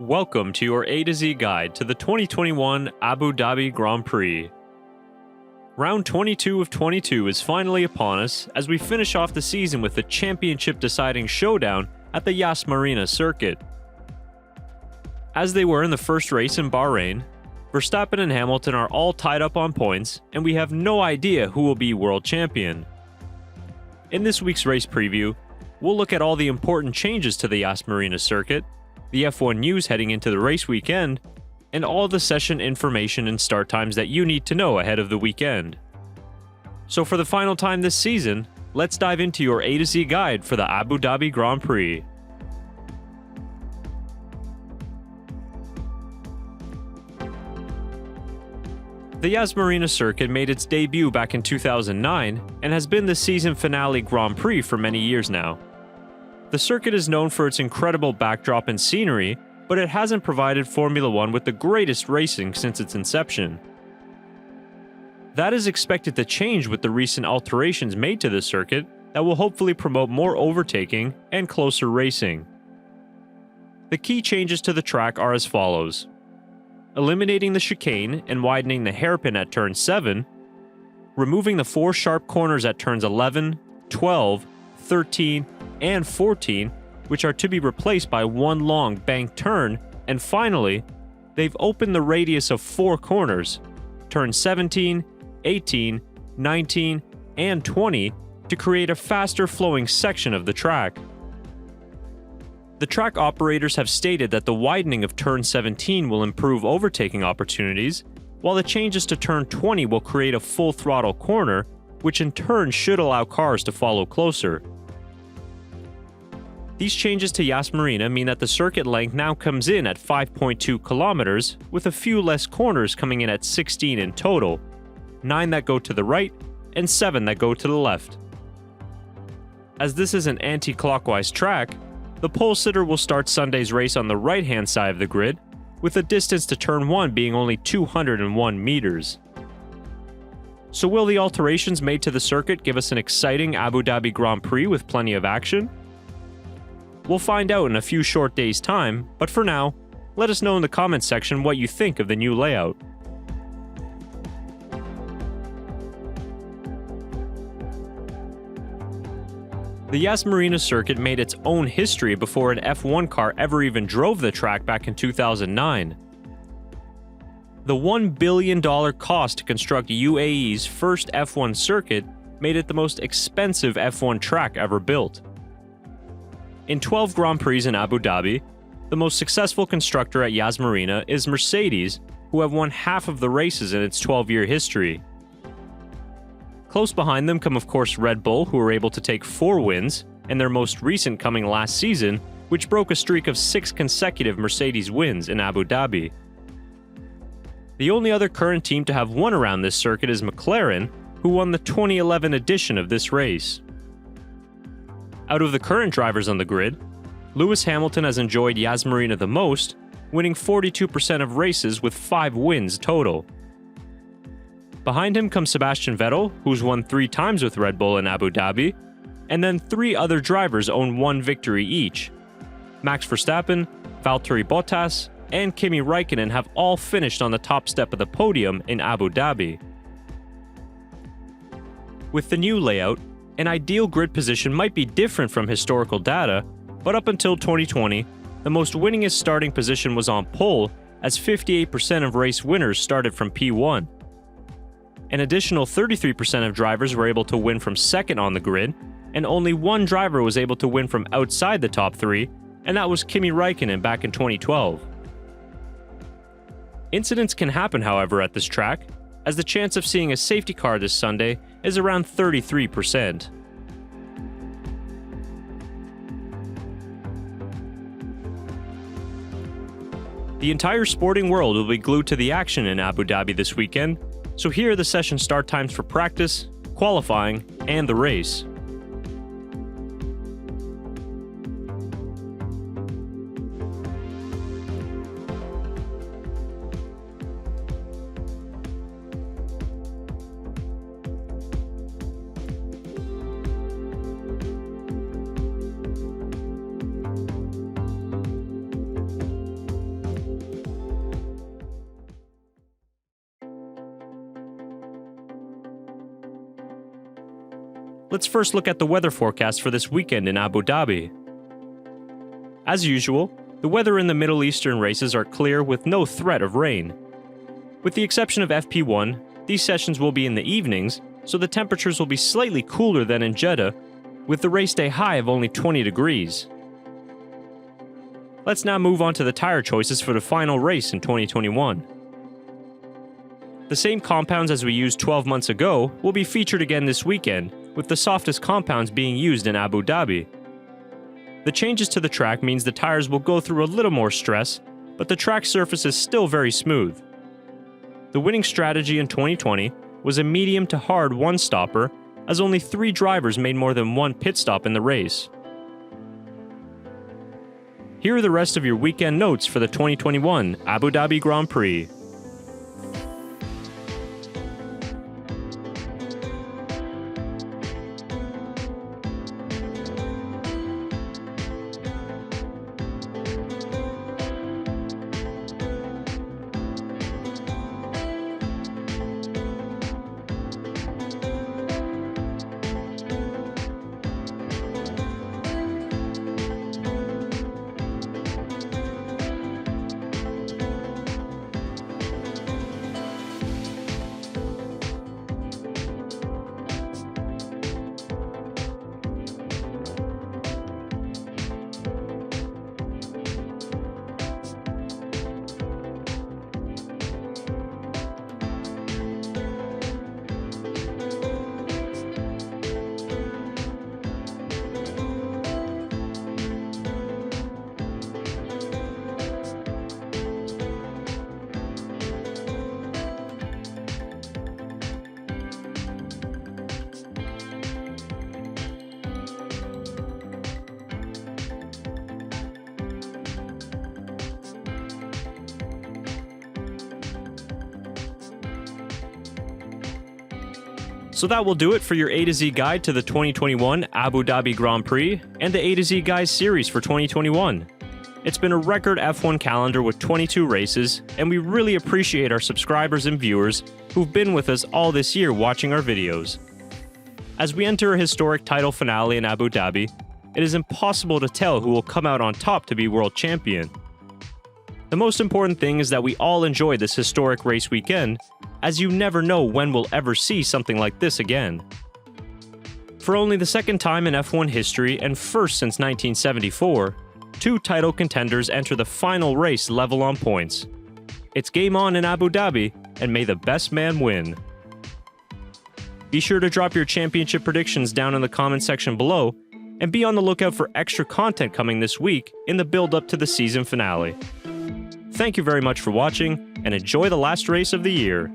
Welcome to your A to Z guide to the 2021 Abu Dhabi Grand Prix. Round 22 of 22 is finally upon us as we finish off the season with the championship deciding showdown at the Yas Marina circuit. As they were in the first race in Bahrain, Verstappen and Hamilton are all tied up on points, and we have no idea who will be world champion. In this week's race preview, we'll look at all the important changes to the Yas Marina circuit, the F1 news heading into the race weekend, and all the session information and start times that you need to know ahead of the weekend. So for the final time this season, let's dive into your A to Z guide for the Abu Dhabi Grand Prix. The Yas Marina circuit made its debut back in 2009 and has been the season finale Grand Prix for many years now. The circuit is known for its incredible backdrop and scenery, but it hasn't provided Formula One with the greatest racing since its inception. That is expected to change with the recent alterations made to the circuit that will hopefully promote more overtaking and closer racing. The key changes to the track are as follows: eliminating the chicane and widening the hairpin at turn 7, removing the 4 sharp corners at turns 11, 12, 13, and 14, which are to be replaced by one long banked turn, and finally, they've opened the radius of 4 corners, turns 17, 18, 19, and 20, to create a faster flowing section of the track. The track operators have stated that the widening of turn 17 will improve overtaking opportunities, while the changes to turn 20 will create a full throttle corner, which in turn should allow cars to follow closer. These changes to Yas Marina mean that the circuit length now comes in at 5.2 kilometers, with a few less corners coming in at 16 in total, 9 that go to the right and 7 that go to the left. As this is an anti-clockwise track, the pole sitter will start Sunday's race on the right-hand side of the grid, with the distance to turn 1 being only 201 meters. So will the alterations made to the circuit give us an exciting Abu Dhabi Grand Prix with plenty of action? We'll find out in a few short days' time, but for now, let us know in the comments section what you think of the new layout. The Yas Marina circuit made its own history before an F1 car ever even drove the track back in 2009. The $1 billion cost to construct UAE's first F1 circuit made it the most expensive F1 track ever built. In 12 Grand Prix in Abu Dhabi, the most successful constructor at Yas Marina is Mercedes, who have won half of the races in its 12-year history. Close behind them come of course Red Bull, who were able to take 4 wins, and their most recent coming last season, which broke a streak of 6 consecutive Mercedes wins in Abu Dhabi. The only other current team to have won around this circuit is McLaren, who won the 2011 edition of this race. Out of the current drivers on the grid, Lewis Hamilton has enjoyed Yas Marina the most, winning 42% of races with 5 wins total. Behind him comes Sebastian Vettel, who's won 3 times with Red Bull in Abu Dhabi, and then 3 other drivers own 1 victory each. Max Verstappen, Valtteri Bottas, and Kimi Räikkönen have all finished on the top step of the podium in Abu Dhabi. With the new layout, an ideal grid position might be different from historical data, but up until 2020, the most winningest starting position was on pole, as 58% of race winners started from P1. An additional 33% of drivers were able to win from second on the grid, and only 1 driver was able to win from outside the top 3, and that was Kimi Räikkönen back in 2012. Incidents can happen, however, at this track, as the chance of seeing a safety car this Sunday is around 33%. The entire sporting world will be glued to the action in Abu Dhabi this weekend, so here are the session start times for practice, qualifying, and the race. Let's first look at the weather forecast for this weekend in Abu Dhabi. As usual, the weather in the Middle Eastern races are clear with no threat of rain. With the exception of FP1, these sessions will be in the evenings, so the temperatures will be slightly cooler than in Jeddah, with the race day high of only 20 degrees. Let's now move on to the tire choices for the final race in 2021. The same compounds as we used 12 months ago will be featured again this weekend, with the softest compounds being used in Abu Dhabi. The changes to the track means the tires will go through a little more stress, but the track surface is still very smooth. The winning strategy in 2020 was a medium to hard one-stopper, as only 3 drivers made more than 1 pit stop in the race. Here are the rest of your weekend notes for the 2021 Abu Dhabi Grand Prix. So that will do it for your A to Z guide to the 2021 Abu Dhabi Grand Prix and the A to Z Guys series for 2021. It's been a record F1 calendar with 22 races, and we really appreciate our subscribers and viewers who've been with us all this year watching our videos. As we enter a historic title finale in Abu Dhabi, it is impossible to tell who will come out on top to be world champion. The most important thing is that we all enjoy this historic race weekend, as you never know when we'll ever see something like this again. For only the second time in F1 history and first since 1974, 2 title contenders enter the final race level on points. It's game on in Abu Dhabi, and may the best man win. Be sure to drop your championship predictions down in the comment section below, and be on the lookout for extra content coming this week in the build-up to the season finale. Thank you very much for watching, and enjoy the last race of the year.